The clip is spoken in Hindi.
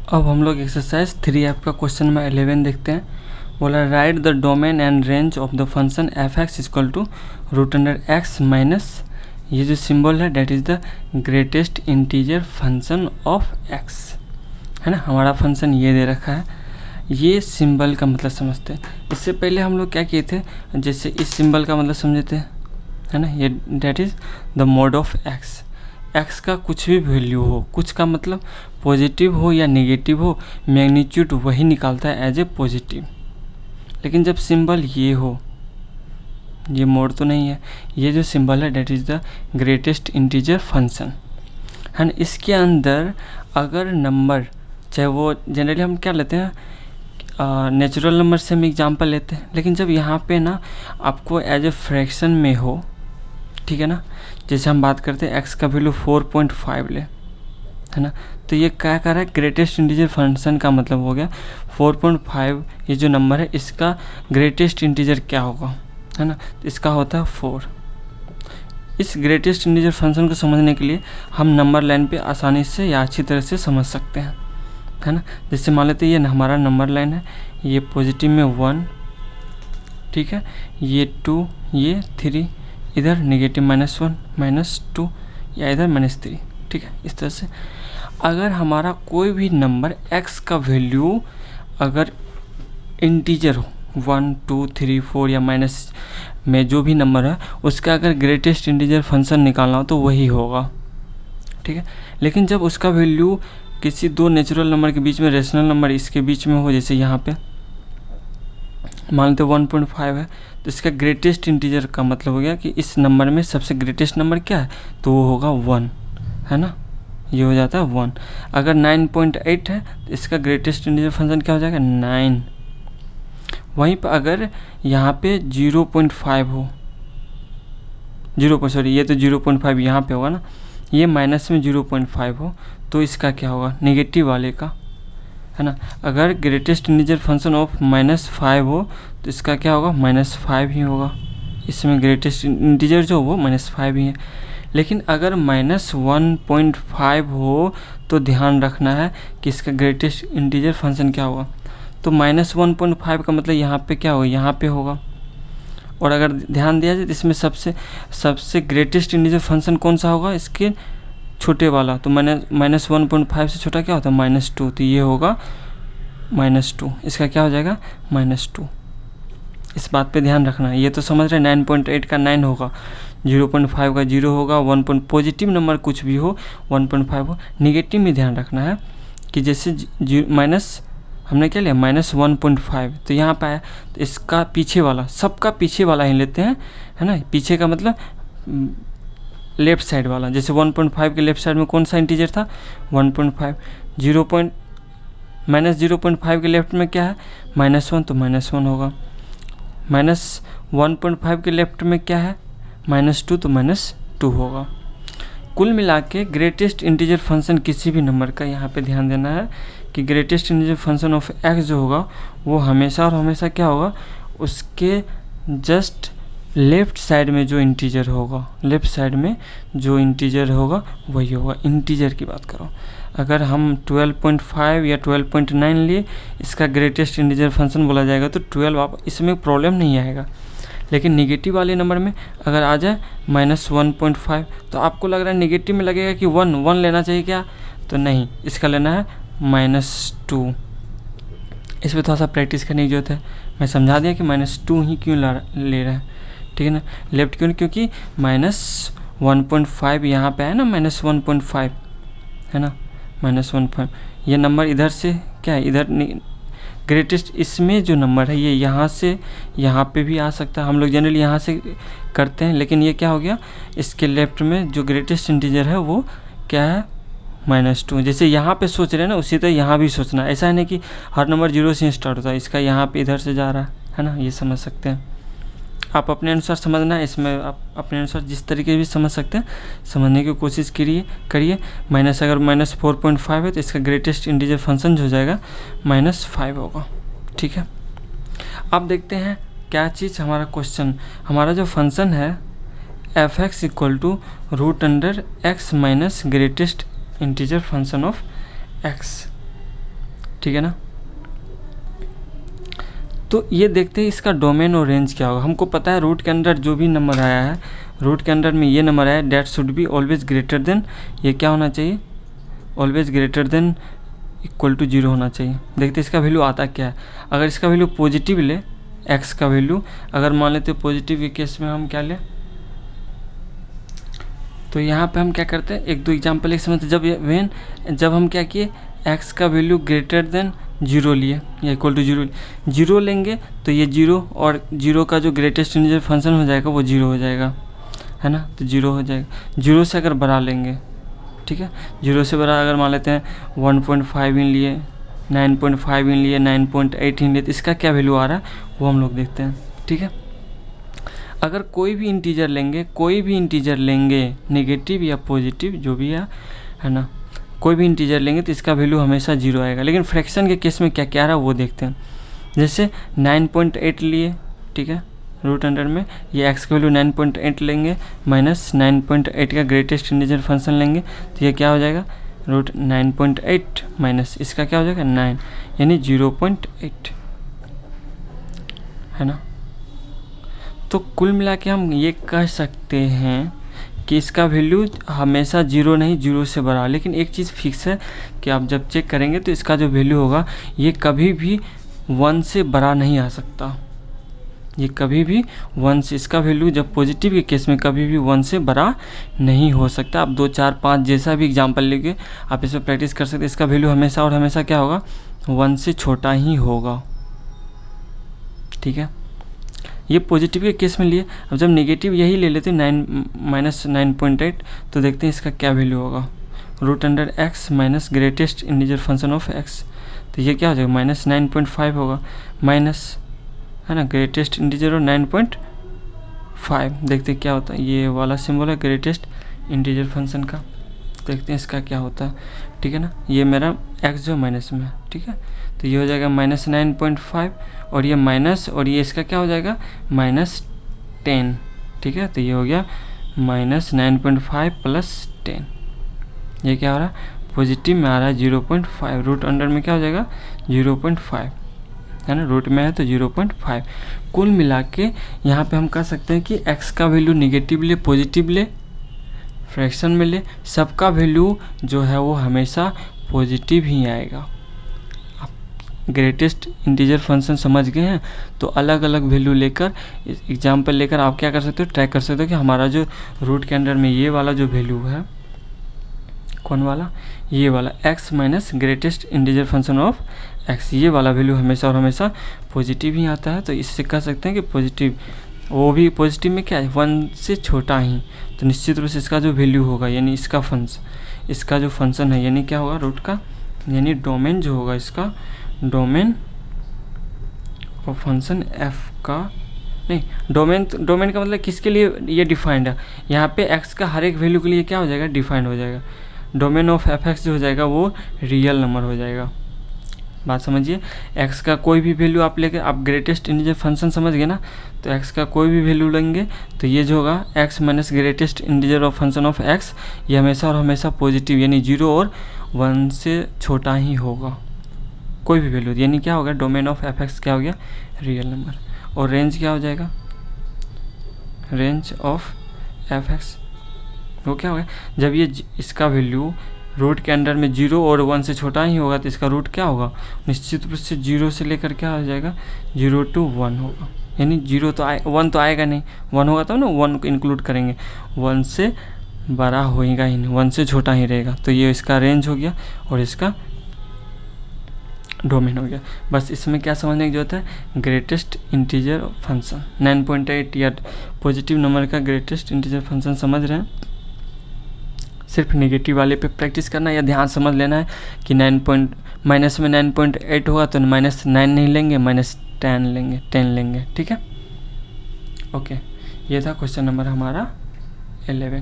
अब हम लोग एक्सरसाइज 3F का क्वेश्चन नंबर 11 देखते हैं। बोला write the domain and range of the function F X equal to root under X minus ये जो सिंबल है that is the greatest integer function of X, है ना। हमारा फंक्शन ये दे रखा है, ये सिंबल का मतलब समझते हैं। इससे पहले हम लोग क्या किए थे, जैसे इस सिंबल का मतलब समझे थे, है ना। ये date is the mode of x. X का कुछ भी वैल्यू हो, कुछ का मतलब पॉजिटिव हो या नेगेटिव हो, मैग्नीट्यूड वही निकालता है एज ए पॉजिटिव। लेकिन जब सिंबल ये हो, ये मोड तो नहीं है, ये जो सिंबल है that is the greatest integer function, है ना। इसके अंदर अगर नंबर, चाहे वो जनरली हम क्या लेते हैं, नेचुरल नंबर से हम एग्जाम्पल लेते हैं, लेकिन जब यहाँ पे ना आपको एज ए फ्रैक्शन में हो, ठीक है ना। जैसे हम बात करते हैं एक्स का वैल्यू 4.5 ले, है ना, तो ये क्या कर रहा है, ग्रेटेस्ट इंटीजर फंक्शन का मतलब हो गया 4.5। ये जो नंबर है इसका ग्रेटेस्ट इंटीजर क्या होगा, है ना, तो इसका होता है 4। इस ग्रेटेस्ट इंटीजर फंक्शन को समझने के लिए हम नंबर लाइन पे आसानी से या अच्छी तरह से समझ सकते हैं, है ना। जैसे मान लेते हैं ये हमारा नंबर लाइन है, ये पॉजिटिव में 1, ठीक है, ये 2, ये 3, इधर नेगेटिव -1 -2 या इधर -3, ठीक है। इस तरह से अगर हमारा कोई भी नंबर x का वैल्यू अगर इंटीजर हो 1 2 3 4 या माइनस में जो भी नंबर है उसका अगर ग्रेटेस्ट इंटीजर फंक्शन निकालना हो तो वही होगा, ठीक है। लेकिन जब उसका वैल्यू किसी दो नेचुरल नंबर के बीच में, रेशनल नंबर इसके बीच में हो, जैसे यहाँ पे मान लेते 1.5 है, तो इसका ग्रेटेस्ट इंटीजर का मतलब हो गया कि इस नंबर में सबसे ग्रेटेस्ट नंबर क्या है, तो वो होगा 1, है ना, ये हो जाता है 1। अगर 9.8 है तो इसका ग्रेटेस्ट इंटीजर फंक्शन क्या हो जाएगा, 9। वहीं पर अगर यहाँ पे 0.5 हो, ये तो 0.5 यहाँ पे होगा ना, ये माइनस में 0.5 हो तो इसका क्या होगा, नेगेटिव वाले का, है ना। अगर ग्रेटेस्ट इंटीजर फंक्शन ऑफ -5 हो तो इसका क्या होगा, -5 ही होगा। इसमें ग्रेटेस्ट इंटीजर जो वो -5 ही है। लेकिन अगर -1.5 हो तो ध्यान रखना है कि इसका ग्रेटेस्ट इंटीजर फंक्शन क्या होगा, तो -1.5 का मतलब यहाँ पे क्या होगा, यहाँ पे होगा। और अगर ध्यान दिया जाए तो इसमें सबसे ग्रेटेस्ट इंटीजर फंक्शन कौन सा होगा, इसके छोटे वाला, तो -1.5 से छोटा क्या होता है, -2, तो ये होगा -2, इसका क्या हो जाएगा, -2। इस बात पे ध्यान रखना है। ये तो समझ रहे 9.8 का 9 होगा, 0.5 का 0 होगा, 1 पॉजिटिव नंबर कुछ भी हो 1.5 हो। नेगेटिव में ध्यान रखना है कि जैसे माइनस हमने क्या लिया -1.5, तो यहाँ पे आया तो इसका पीछे वाला, सबका पीछे वाला ही लेते हैं, है ना। पीछे का मतलब लेफ्ट साइड वाला, जैसे 1.5 के लेफ्ट साइड में कौन सा इंटीजर था, 1.5। -0.5 के लेफ्ट में क्या है, -1, तो -1 होगा। -1.5 के लेफ्ट में क्या है, -2, तो -2 होगा। कुल मिला के ग्रेटेस्ट इंटीजर फंक्शन किसी भी नंबर का, यहाँ पे ध्यान देना है कि greatest integer function of x जो होगा वो हमेशा और हमेशा क्या होगा, उसके जस्ट लेफ्ट साइड में जो इंटीजर होगा, लेफ्ट साइड में जो इंटीजर होगा वही होगा। इंटीजर की बात करो, अगर हम 12.5 या 12.9 लिए, इसका ग्रेटेस्ट इंटीजर फंक्शन बोला जाएगा तो 12, आप इसमें प्रॉब्लम नहीं आएगा। लेकिन नेगेटिव वाले नंबर में अगर आ जाए -1.5, तो आपको लग रहा है नेगेटिव में लगेगा कि 1 लेना चाहिए क्या, तो नहीं, इसका लेना है -2। इस पर थोड़ा सा प्रैक्टिस करने की जरूरत है। मैं समझा दिया कि -2 ही क्यों ले रहा है, ठीक है ना। लेफ्ट क्यों, क्योंकि -1.5 यहाँ पे है ना, -1.5 है ना, -1.5 ये नंबर इधर से क्या है, इधर ग्रेटेस्ट, इसमें जो नंबर है ये यहाँ से यहाँ पे भी आ सकता है। हम लोग जनरली यहाँ से करते हैं, लेकिन ये क्या हो गया, इसके लेफ्ट में जो ग्रेटेस्ट इंटीजर है वो क्या है, -2। जैसे यहाँ पे सोच रहे हैं ना, उसी तरह यहाँ भी सोचना। ऐसा है नहीं कि हर नंबर 0 से स्टार्ट होता है, इसका यहाँ पे इधर से जा रहा है ना, ये समझ सकते हैं। आप अपने अनुसार समझना है, इसमें आप अपने अनुसार जिस तरीके भी समझ सकते हैं समझने की कोशिश करिए। माइनस अगर -4.5 है तो इसका ग्रेटेस्ट इंटीजर फंक्शन जो हो जाएगा -5 होगा, ठीक है। अब देखते हैं क्या चीज़, हमारा क्वेश्चन, हमारा जो फंक्शन है F X equal to root under X minus greatest integer function of X, ठीक है ना। तो ये देखते हैं इसका डोमेन और रेंज क्या होगा। हमको पता है रूट के अंदर जो भी नंबर आया है, रूट के अंदर में ये नंबर आया, that should be always greater than, ये क्या होना चाहिए, always greater than equal to 0 होना चाहिए। देखते इसका वैल्यू आता क्या है। अगर इसका वैल्यू पॉजिटिव ले, एक्स का वैल्यू अगर मान लेते पॉजिटिव के केस में हम क्या लें, तो यहाँ पे हम क्या करते हैं, एक दो एग्जाम्पल एक समझते। जब हम क्या किए, एक्स का वैल्यू ग्रेटर देन 0 लिए या इक्वल टू 0 लेंगे तो ये 0 और 0 का जो ग्रेटेस्ट इंटीजर फंक्शन हो जाएगा वो 0 हो जाएगा, है ना। तो 0 हो जाएगा। 0 से अगर बढ़ा लेंगे, ठीक है, 0 से बड़ा अगर मान लेते हैं 1.5 इन लिए, 9.5 इन लिए, 9.8 इन लिए, तो इसका क्या वैल्यू आ रहा है वो हम लोग देखते हैं, ठीक है। अगर कोई भी इंटीजर लेंगे नेगेटिव या पॉजिटिव जो भी है ना, कोई भी इंटीजर लेंगे तो इसका वैल्यू हमेशा 0 आएगा। लेकिन फ्रैक्शन के केस में क्या क्या रहा वो देखते हैं। जैसे 9.8 लिए, ठीक है, रूट अंडर में ये x का वैल्यू 9.8 लेंगे, माइनस 9.8 का ग्रेटेस्ट इंटीजर फंक्शन लेंगे, तो ये क्या हो जाएगा, रूट 9.8 माइनस इसका क्या हो जाएगा 9, यानी 0.8, है ना। तो कुल मिला के हम ये कह सकते हैं कि इसका वैल्यू हमेशा 0 नहीं, 0 से बड़ा। लेकिन एक चीज़ फिक्स है कि आप जब चेक करेंगे तो इसका जो वैल्यू होगा ये कभी भी 1 से बड़ा नहीं आ सकता। ये कभी भी 1 से, इसका वैल्यू जब पॉजिटिव के केस में कभी भी 1 से बड़ा नहीं हो सकता। आप 2, 4, 5 जैसा भी एग्जाम्पल लेके आप इसमें प्रैक्टिस कर सकते हैं। इसका वैल्यू हमेशा और हमेशा क्या होगा, 1 से छोटा ही होगा, ठीक है। ये पॉजिटिव के केस में लिए। अब जब नेगेटिव यही ले लेते हैं 9-9.8, तो देखते हैं इसका क्या वैल्यू होगा, root under X minus greatest integer function of X. तो ये क्या हो जाएगा, -9.5 होगा, माइनस, है ना, ग्रेटेस्ट इंटीजर और 9.5। देखते क्या होता है, ये वाला सिंबल है ग्रेटेस्ट इंटीजर फंक्शन का। देखते हैं इसका क्या होता है, ठीक है ना। ये मेरा एक्स जो माइनस में है, ठीक है, तो ये हो जाएगा -9.5 और ये माइनस, और ये इसका क्या हो जाएगा -10, ठीक है। तो ये हो गया -9.5 प्लस 10। ये क्या हो रहा है, पॉजिटिव में आ रहा है 0.5, रूट अंडर में क्या हो जाएगा 0.5, है ना, रूट में है तो 0.5। कुल मिला के यहाँ पे हम कह सकते हैं कि x का वैल्यू निगेटिव ले, पॉजिटिव ले, फ्रैक्शन में ले, सबका वैल्यू जो है वो हमेशा पॉजिटिव ही आएगा। आप ग्रेटेस्ट इंटीजर फंक्शन समझ गए हैं, तो अलग अलग वैल्यू लेकर, एग्जाम्पल लेकर आप क्या कर सकते हो, ट्रैक कर सकते हो कि हमारा जो रूट के अंदर में ये वाला जो वैल्यू है, कौन वाला, ये वाला x minus greatest integer function of x, ये वाला वैल्यू हमेशा और हमेशा पॉजिटिव ही आता है। तो इससे कह सकते हैं कि पॉजिटिव, वो भी पॉजिटिव में क्या है, 1 से छोटा ही। तो निश्चित रूप से इसका जो वैल्यू होगा, यानी इसका जो फंक्शन है, यानी क्या होगा रूट का, यानी डोमेन जो होगा इसका, डोमेन और फंक्शन f का, नहीं, डोमेन का मतलब किसके लिए ये डिफाइंड है, यहाँ पे x का हर एक वैल्यू के लिए क्या हो जाएगा, डिफाइंड हो जाएगा। डोमेन ऑफ fx जो हो जाएगा वो रियल नंबर हो जाएगा। बात समझिए, x का कोई भी वैल्यू आप लेके, आप ग्रेटेस्ट इंटीजर फंक्शन समझ गए ना, तो x का कोई भी वैल्यू लेंगे तो ये जो होगा x minus greatest integer of function of x, ये हमेशा और हमेशा पॉजिटिव, यानी 0 और 1 से छोटा ही होगा कोई भी वैल्यू, यानी क्या होगा, डोमेन ऑफ fx क्या हो गया, रियल नंबर। और रेंज क्या हो जाएगा, रेंज ऑफ fx वो क्या होगा, जब ये इसका वैल्यू रूट के अंडर में 0 और 1 से छोटा ही होगा तो इसका रूट क्या होगा, निश्चित रूप से 0 से लेकर क्या हो जाएगा, 0 to 1 होगा। यानी 0 तो 1 तो आएगा नहीं, 1 होगा तब ना 1 को इंक्लूड करेंगे, 1 से बड़ा होएगा ही नहीं, 1 से छोटा ही रहेगा। तो ये इसका रेंज हो गया और इसका डोमेन हो गया। बस इसमें क्या समझने की जरूरत है, ग्रेटेस्ट इंटीजर फंक्शन 9.8 या पॉजिटिव नंबर का ग्रेटेस्ट इंटीजर फंक्शन समझ रहे हैं। सिर्फ नेगेटिव वाले पे प्रैक्टिस करना या ध्यान समझ लेना है कि माइनस में 9.8 होगा तो -9 नहीं लेंगे, -10 लेंगे, ठीक है। ओके, ये था क्वेश्चन नंबर हमारा 11।